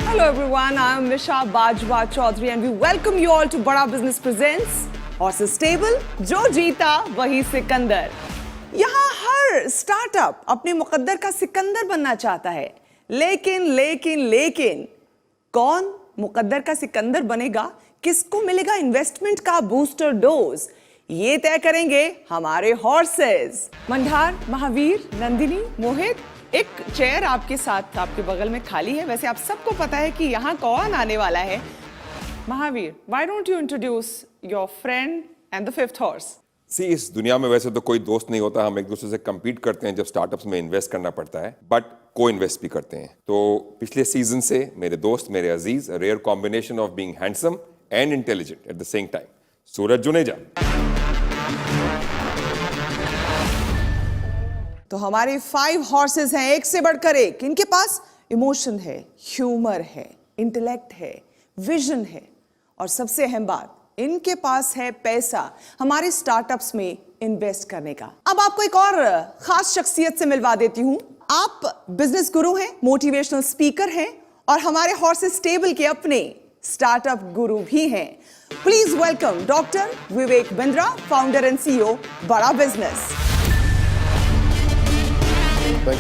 Hello everyone, I am Misha Bajwa Chaudhary and we welcome you all to Bada Business Presents Horses Stable, जो जीता वही सिकंदर। यहाँ हर startup अपने मुकद्दर का सिकंदर बनना चाहता है, लेकिन कौन मुकद्दर का सिकंदर बनेगा, किसको मिलेगा इन्वेस्टमेंट का बूस्टर डोज, ये तय करेंगे हमारे हॉर्सेस। मंडार, महावीर, नंदिनी, मोहित, एक चेयर आपके साथ आपके बगल में खाली है। वैसे आप सबको पता है कि यहाँ कौन आने वाला है। Mahavir, why don't you introduce your friend and the fifth horse? इस दुनिया में वैसे तो कोई दोस्त नहीं होता, हम एक दूसरे से compete करते हैं जब स्टार्टअप्स में इन्वेस्ट करना पड़ता है, बट को इन्वेस्ट भी करते हैं। तो पिछले सीजन से मेरे दोस्त, मेरे अजीज, rare combination of being handsome and intelligent at the same time, Suraj Juneja. तो हमारे 5 हॉर्सेस हैं, एक से बढ़कर एक। इनके पास इमोशन है, ह्यूमर है, इंटेलेक्ट है, विजन है और सबसे अहम बात, इनके पास है पैसा हमारे स्टार्टअप्स में इन्वेस्ट करने का। अब आपको एक और खास शख्सियत से मिलवा देती हूं। आप बिजनेस गुरु हैं, मोटिवेशनल स्पीकर हैं और हमारे हॉर्सेस स्टेबल के अपने स्टार्टअप गुरु भी हैं। Please welcome doctor Vivek Bindra, founder and CEO बड़ा बिजनेस।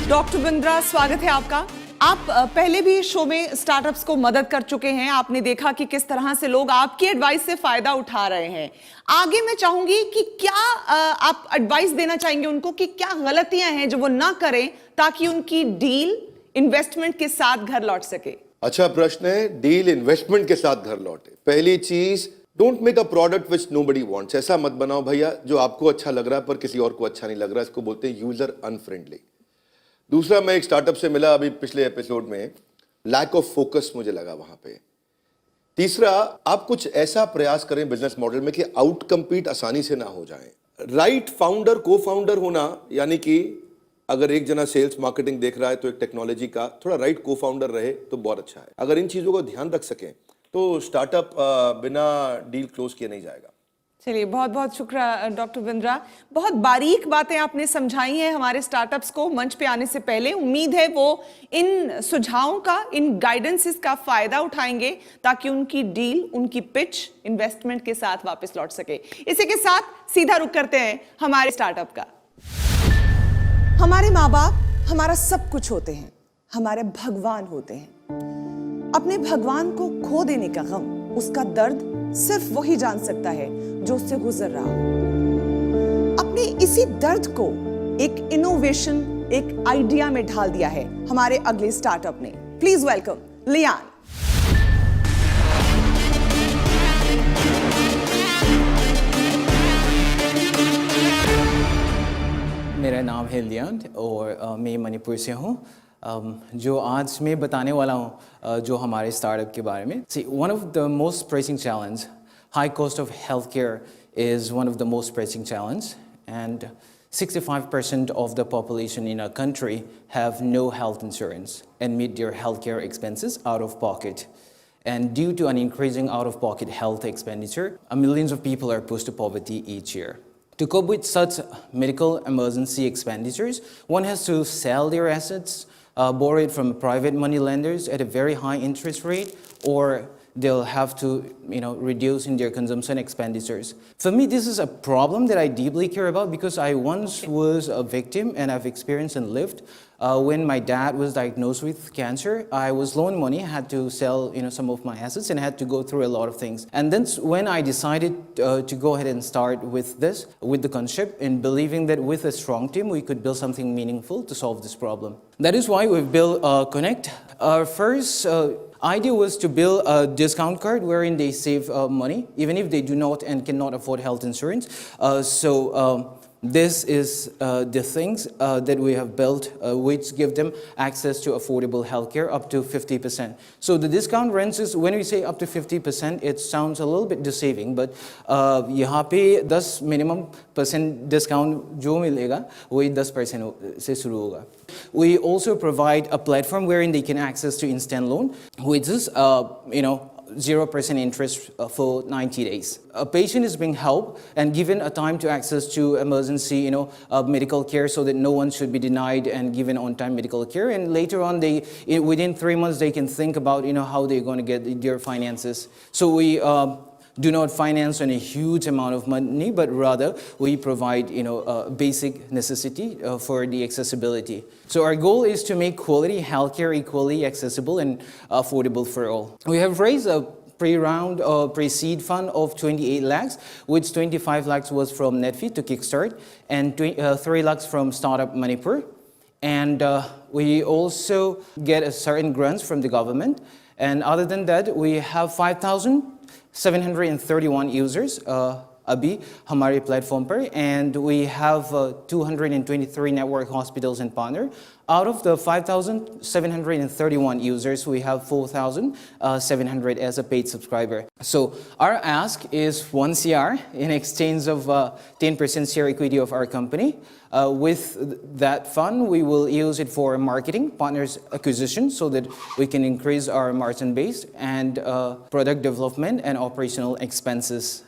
डॉक्टर बिंद्रा, स्वागत है आपका। आप पहले भी शो में स्टार्टअप्स को मदद कर चुके हैं। आपने देखा कि किस तरह से लोग आपकी एडवाइस से फायदा उठा रहे हैं। आगे मैं चाहूंगी कि क्या आप एडवाइस देना चाहेंगे उनको कि क्या गलतियां हैं जो वो ना करें ताकि उनकी डील इन्वेस्टमेंट के साथ घर लौट सके। अच्छा प्रश्न है, डील इन्वेस्टमेंट के साथ घर लौटे। पहली चीज, don't make a product which nobody wants. ऐसा मत बनाओ भैया जो आपको अच्छा लग रहा है पर किसी और को अच्छा नहीं लग रहा। इसको बोलते हैं यूजर अनफ्रेंडली। दूसरा, मैं एक स्टार्टअप से मिला अभी पिछले एपिसोड में, लैक ऑफ फोकस मुझे लगा वहां पे। तीसरा, आप कुछ ऐसा प्रयास करें बिजनेस मॉडल में कि आउट कम्पीट आसानी से ना हो जाए। राइट फाउंडर, को फाउंडर होना, यानी कि अगर एक जना सेल्स मार्केटिंग देख रहा है तो एक टेक्नोलॉजी का थोड़ा राइट को फाउंडर रहे तो बहुत अच्छा है। अगर इन चीजों को ध्यान रख सकें तो स्टार्टअप बिना डील क्लोज किए नहीं जाएगा। चलिए, बहुत बहुत शुक्रिया डॉक्टर बिंद्रा। बहुत बारीक बातें आपने समझाई हैं हमारे स्टार्टअप्स को मंच पे आने से पहले। उम्मीद है वो इन सुझावों का, इन गाइडेंसेस का फायदा उठाएंगे ताकि उनकी डील, उनकी पिच इन्वेस्टमेंट के साथ वापस लौट सके। इसी के साथ सीधा रुख करते हैं हमारे स्टार्टअप का। हमारे माँ बाप हमारा सब कुछ होते हैं, हमारे भगवान होते हैं। अपने भगवान को खो देने का गम, उसका दर्द सिर्फ वही जान सकता है जो उससे गुजर रहा हो। अपने इसी दर्द को एक इनोवेशन, एक आइडिया में ढाल दिया है हमारे अगले स्टार्टअप ने। Please welcome Lian. मेरा नाम है लियान और मैं मणिपुर से हूँ। जो आज मैं बताने वाला हूँ जो हमारे स्टार्टअप के बारे में। See, one of the most pressing challenge, high cost of healthcare is one of the most pressing challenge, and 65% of the population in our country have no health insurance and meet their healthcare expenses out of pocket. And due to an increasing out-of-pocket health expenditure, millions of people are pushed to poverty each year. To cope with such medical emergency expenditures, one has to sell their assets, borrow it from private money lenders at a very high interest rate, or they'll have to, reduce in their consumption expenditures. For me, this is a problem that I deeply care about because I once was a victim and I've experienced and lived. When my dad was diagnosed with cancer, I was loaned money, I had to sell, some of my assets and I had to go through a lot of things. And then when I decided to go ahead and start with this, with the concept and believing that with a strong team, we could build something meaningful to solve this problem. That is why we've built Connect. Our first idea was to build a discount card wherein they save money, even if they do not and cannot afford health insurance. This is the things that we have built which give them access to affordable healthcare up to 50%. So the discount ranges, when we say up to 50%, it sounds a little bit deceiving, but यहाँ पे 10 minimum% discount जो मिलेगा वही 10% से शुरू होगा. We also provide a platform wherein they can access to instant loan, which is 0% interest for 90 days. A patient is being helped and given a time to access to emergency, medical care, so that no one should be denied and given on-time medical care. And later on, within 3 months, they can think about, how they're going to get their finances. So we do not finance on a huge amount of money, but rather we provide, a basic necessity for the accessibility. So our goal is to make quality healthcare equally accessible and affordable for all. We have raised a pre-round or pre-seed fund of 28 lakhs, which 25 lakhs was from Netfeed to Kickstart, and 3 lakhs from Startup Manipur. And we also get a certain grants from the government. And other than that, we have 5,731 users अभी हमारे platform पर, and we have 223 network hospitals and partner. Out of the 5,731 users, we have 4,700 as a paid subscriber. So our ask is 1 CR in exchange of 10% share equity of our company. With that fund, we will use it for marketing, partners acquisition, so that we can increase our margin base, and product development and operational expenses.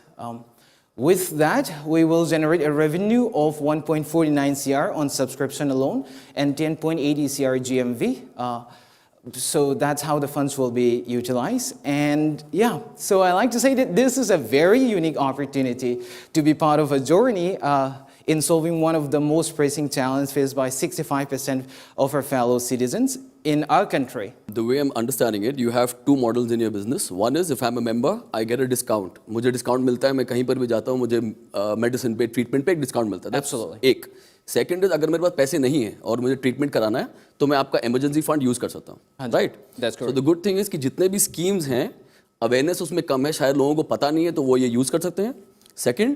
With that, we will generate a revenue of 1.49 CR on subscription alone and 10.80 CR GMV. So that's how the funds will be utilized. And yeah, so I like to say that this is a very unique opportunity to be part of a journey in solving one of the most pressing challenges faced by 65% of our fellow citizens in our country. The way I'm understanding it, you have two models in your business. One is if I'm a member, I get a discount. मुझे discount मिलता है, मैं कहीं पर भी जाता हूँ, मुझे medicine पे, treatment पे एक discount मिलता है. Absolutely. एक. Second is अगर मेरे पास पैसे नहीं है और मुझे treatment कराना है, तो मैं आपका emergency fund use कर सकता हूँ. Right? That's correct. So the good thing is कि जितने भी schemes हैं, awareness उसमें कम है, शायद लोगों को पता नहीं है, तो वो ये use कर सकते हैं. Second,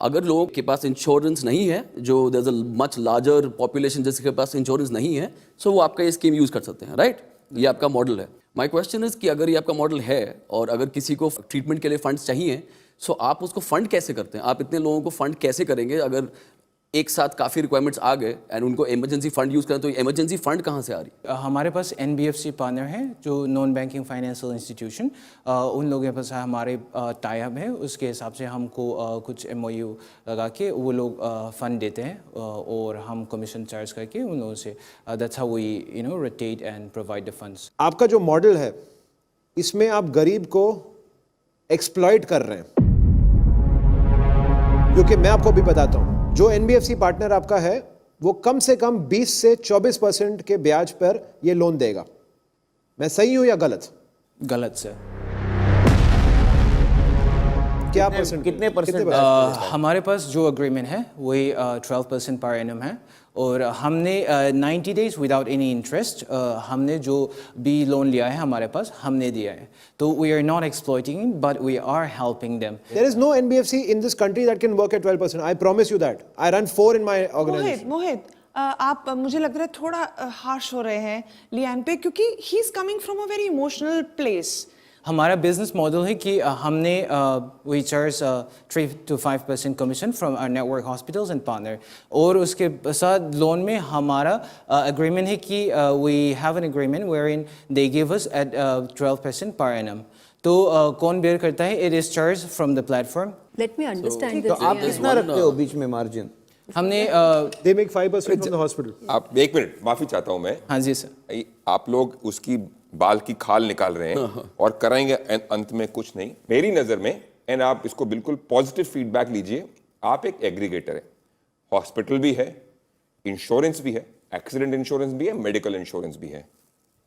अगर लोगों के पास इंश्योरेंस नहीं है, जो there's a much larger population जिसके पास इंश्योरेंस नहीं है, so वो आपका ये स्कीम यूज कर सकते हैं, राइट? ये आपका मॉडल है. माय क्वेश्चन इज कि अगर ये आपका मॉडल है और अगर किसी को ट्रीटमेंट के लिए फंड्स चाहिए, सो आप उसको फंड कैसे करते हैं? आप इतने लोगों को फंड कैसे करेंगे अगर एक साथ काफ़ी रिक्वायरमेंट्स आ गए एंड उनको इमरजेंसी फंड यूज़ करें, तो इमरजेंसी फंड कहाँ से आ रही है? हमारे पास NBFC पार्टनर है, जो नॉन बैंकिंग फाइनेंशियल इंस्टीट्यूशन, उन लोगों के पास हमारे टाई अप है, उसके हिसाब से हमको कुछ MOU लगा के वो लोग फंड देते हैं और हम कमीशन चार्ज करके उन लोगों से that's how we rotate and provide the funds. आपका जो मॉडल है, इसमें आप गरीब को एक्सप्लॉइट कर रहे हैं, क्योंकि मैं आपको भी बताता हूं, जो NBFC पार्टनर आपका है वो कम से कम 20 से 24% के ब्याज पर ये लोन देगा. मैं सही हूं या गलत? गलत सर. क्या परसेंट? कितने परसेंट? हमारे पास जो अग्रीमेंट है वही 12% पर एनम है, और हमने 90 डेज विदाउट एनी इंटरेस्ट हमने जो भी लोन लिया है हमारे पास हमने दिया है. तो we are not exploiting but we are helping them. There is no NBFC in this country that can work at 12%. I promise you that. I run 4 in my organization. मोहित, आप मुझे लग रहा है थोड़ा हार्श हो रहे हैं लियान पे, क्योंकि he is coming from a very emotional place. हमारा बिजनेस मॉडल है कि हमने we charge 3 to 5% commission from our network hospitals and partner, और उसके साथ लोन में हमारा एग्रीमेंट है कि we have an agreement where in they give us at 12% per annum. तो कौन बेयर करता है? It is charge from the platform. Let me understand तो आप कितना रखते हो बीच में मार्जिन? हमने They make 5% from the hospital. आप एक मिनट, माफी चाहता हूं मैं. हाँ जी सर. आप लोग उसकी बाल की खाल निकाल रहे हैं और कराएंगे अंत में कुछ नहीं. मेरी नजर में, एंड आप इसको बिल्कुल पॉजिटिव फीडबैक लीजिए, आप एक एग्रीगेटर है. हॉस्पिटल भी है, इंश्योरेंस भी है, एक्सीडेंट इंश्योरेंस भी है, मेडिकल इंश्योरेंस भी है,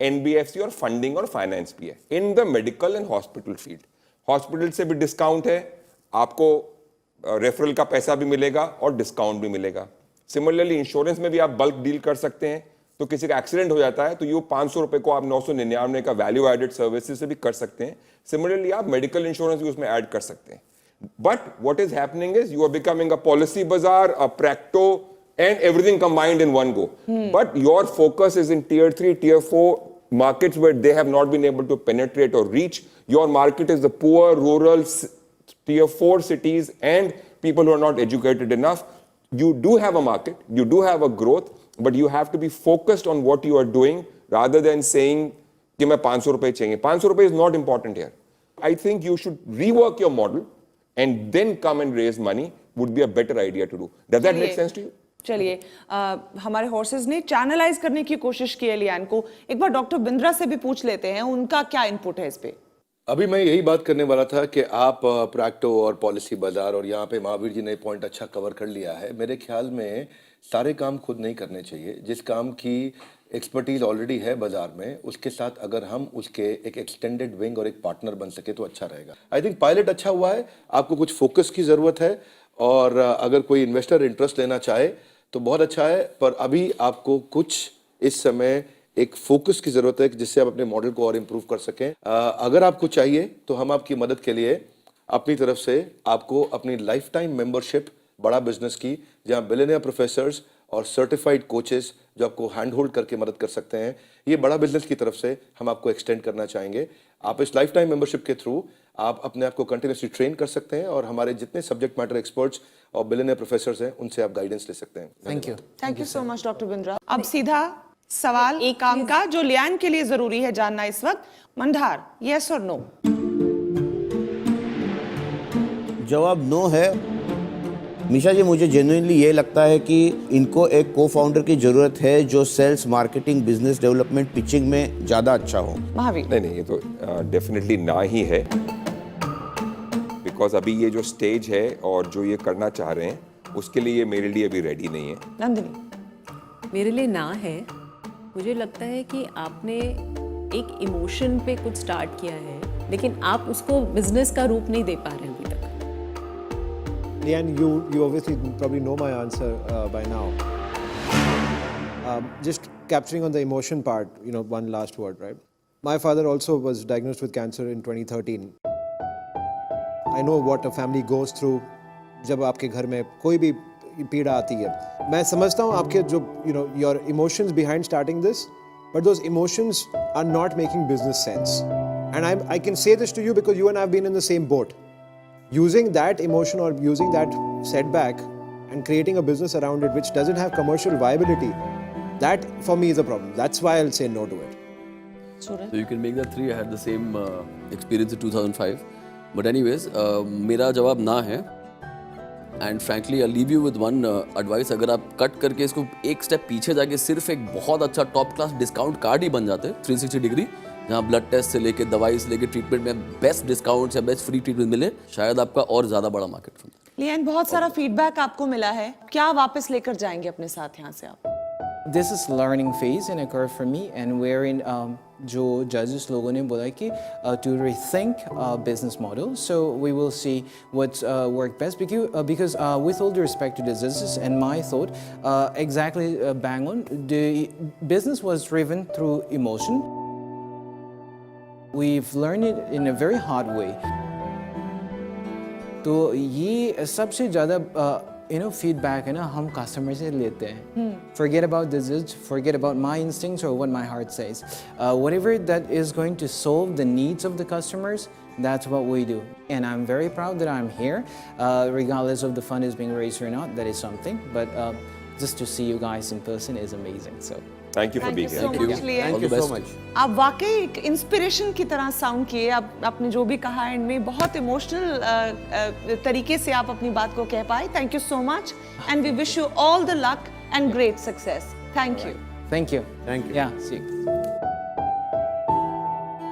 NBFC और फंडिंग और फाइनेंस भी है. In the medical and hospital field, hospital से भी डिस्काउंट है, आपको रेफरल का पैसा भी मिलेगा और डिस्काउंट भी मिलेगा. सिमिलरली इंश्योरेंस में भी आप बल्क डील कर सकते हैं. तो किसी का एक्सीडेंट हो जाता है तो ये 500 रुपए को आप 999 का वैल्यू एडेड सर्विसेज से भी कर सकते हैं. सिमिलरली आप मेडिकल इंश्योरेंस भी उसमें ऐड कर सकते हैं. But what is happening is you are becoming a Policybazaar, a Practo, and everything combined in one go. But your focus is in tier 3, tier 4 markets where they have not been able to penetrate or reach. Your market is the poor, rural, tier 4 cities and people who are not educated enough. You do have a market, you do have a growth, but you have to be focused on what you are doing rather than saying कि मैं 500 रुपए चाहिए. 500 रुपए is not important here. I think you should rework your model and then come and raise money would be a better idea to do. Does that make sense to you? चलिए हमारे horses ने channelise करने की कोशिश की है Lian को। एक बार डॉक्टर बिंद्रा से भी पूछ लेते हैं उनका क्या इनपुट है इस पे। अभी मैं यही बात करने वाला था कि आप प्रैक्टो और पॉलिसी बाजार और यहाँ पे महावीर जी ने पॉइंट अच्छा कवर कर लिया है। मेरे ख्याल में सारे काम खुद नहीं करने चाहिए। जिस काम की एक्सपर्टीज ऑलरेडी है बाजार में, उसके साथ अगर हम उसके एक एक्सटेंडेड विंग और एक पार्टनर बन सके तो अच्छा रहेगा। आई थिंक पायलट अच्छा हुआ है, आपको कुछ फोकस की ज़रूरत है और अगर कोई इन्वेस्टर इंटरेस्ट लेना चाहे तो बहुत अच्छा है, पर अभी आपको कुछ इस समय एक फोकस की जरूरत है जिससे आप अपने मॉडल को और इम्प्रूव कर सकें। अगर आपको चाहिए तो हम आपकी मदद के लिए अपनी तरफ से आपको अपनी लाइफ टाइम मेंबरशिप बड़ा बिजनेस की, जहां बिलियनियर प्रोफेसर्स और सर्टिफाइड कोचेस जो आपको हैंड होल्ड करके मदद कर सकते हैं, ये बड़ा बिजनेस की तरफ से हम आपको एक्सटेंड करना चाहेंगे। आप इस लाइफ टाइम मेंबरशिप के थ्रू आप अपने आप को कंटिन्यूसली ट्रेन कर सकते हैं और हमारे जितने सब्जेक्ट मैटर एक्सपर्ट्स और बिलियनियर प्रोफेसर्स हैं उनसे आप गाइडेंस ले सकते हैं। Thank you so much doctor Bindra. अब सीधा सवाल एक काम का जो लियान के लिए जरूरी है जानना इस वक्त, मंडार यस और नो? जवाब नो है। मिशा जी, मुझे जेन्युइनली ये लगता है कि इनको एक को फाउंडर की ज़रूरत है जो sales, marketing, business development, pitching में ज़्यादा अच्छा हो। महावीर? नहीं, ये तो डेफिनेटली ना ही है, बिकॉज अभी ये जो स्टेज है और जो ये करना चाह रहे हैं उसके लिए ये मेरे लिए अभी रेडी नहीं है। नंदिनी? मेरे लिए ना है। मुझे लगता है कि आपने एक इमोशन पे कुछ स्टार्ट किया है लेकिन आप उसको बिजनेस का रूप नहीं दे पा रहे हैं अभी तक। Lian, you obviously probably know my answer by now. Just capturing on the emotion part, one last word, right? My father also was diagnosed with cancer in 2013. I know what a family goes through जब आपके घर में कोई भी पीड़ा आती है। मैं समझता हूँ आपके जो your emotions behind starting this, but those emotions are not making business sense. And I can say this to you because you and I have been in the same boat. Using that emotion or using that setback and creating a business around it which doesn't have commercial viability, that for me is a problem. That's why I'll say no to it. So you can make that 3. I had the same experience in 2005. But anyways, मेरा जवाब ना है. And frankly, I'll leave you with one advice. अगर आप cut करके इसको एक step पीछे जाके सिर्फ एक बहुत अच्छा टॉप क्लास डिस्काउंट कार्ड ही बन जाते 360 डिग्री, जहाँ ब्लड टेस्ट से लेके दवाई से लेके ट्रीटमेंट में बेस्ट डिस्काउंट्स या बेस्ट फ्री ट्रीटमेंट मिले, शायद आपका और ज़्यादा बड़ा मार्केट बन जाए। लियान, बहुत सारा फीडबैक आपको मिला है, क्या वापस लेकर जाएंगे अपने साथ यहाँ से आप? This is learning phase and a curve for me, and wherein जो judges लोगों ने बोला कि to rethink business model, so we will see what's work best because with all due respect to this is and my thought exactly bang on. The business was driven through emotion. We've learned it in a very hard way. तो ये सबसे ज़्यादा feedback है ना हम customer से लेते हैं. Forget about this, forget about my instincts or what my heart says. Whatever that is going to solve the needs of the customers, that's what we do. And I'm very proud that I'm here, regardless of the fund is being raised or not. That is something. But just to see you guys in person is amazing. So. Thank you for being here. Thank you so much, Lian. Thank you so much. आप वाकई एक inspiration की तरह sound किए। आपने जो भी कहा एंड में बहुत इमोशनल तरीके से आप अपनी बात को कह पाए। Thank you so much and we wish you all the luck and great success. Thank you. Thank you. Thank you. Yeah, see you.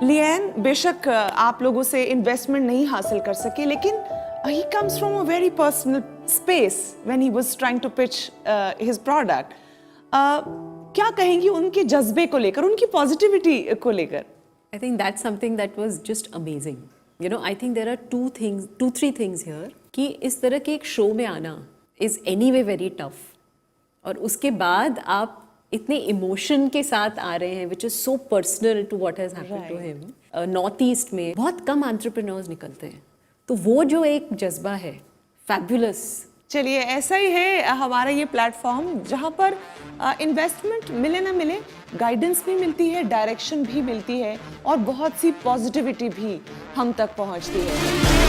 लियान बेशक आप लोगों से इन्वेस्टमेंट नहीं हासिल कर सके, लेकिन he comes from a very personal space when he was trying to pitch his product. क्या कहेंगी उनके जज्बे को लेकर, उनकी पॉजिटिविटी को लेकर? I think that's something that was just amazing. I think there are 2-3 things here कि इस तरह के एक शो में आना is anyway very tough. और उसके बाद आप इतने इमोशन के साथ आ रहे हैं which is so personal to what has happened to him. North east में बहुत कम एंटरप्रेन्योर्स निकलते हैं, तो वो जो एक जज्बा है फैबुलस। चलिए, ऐसा ही है हमारा ये प्लेटफॉर्म जहाँ पर इन्वेस्टमेंट मिले ना मिले, गाइडेंस भी मिलती है, डायरेक्शन भी मिलती है और बहुत सी पॉजिटिविटी भी हम तक पहुँचती है।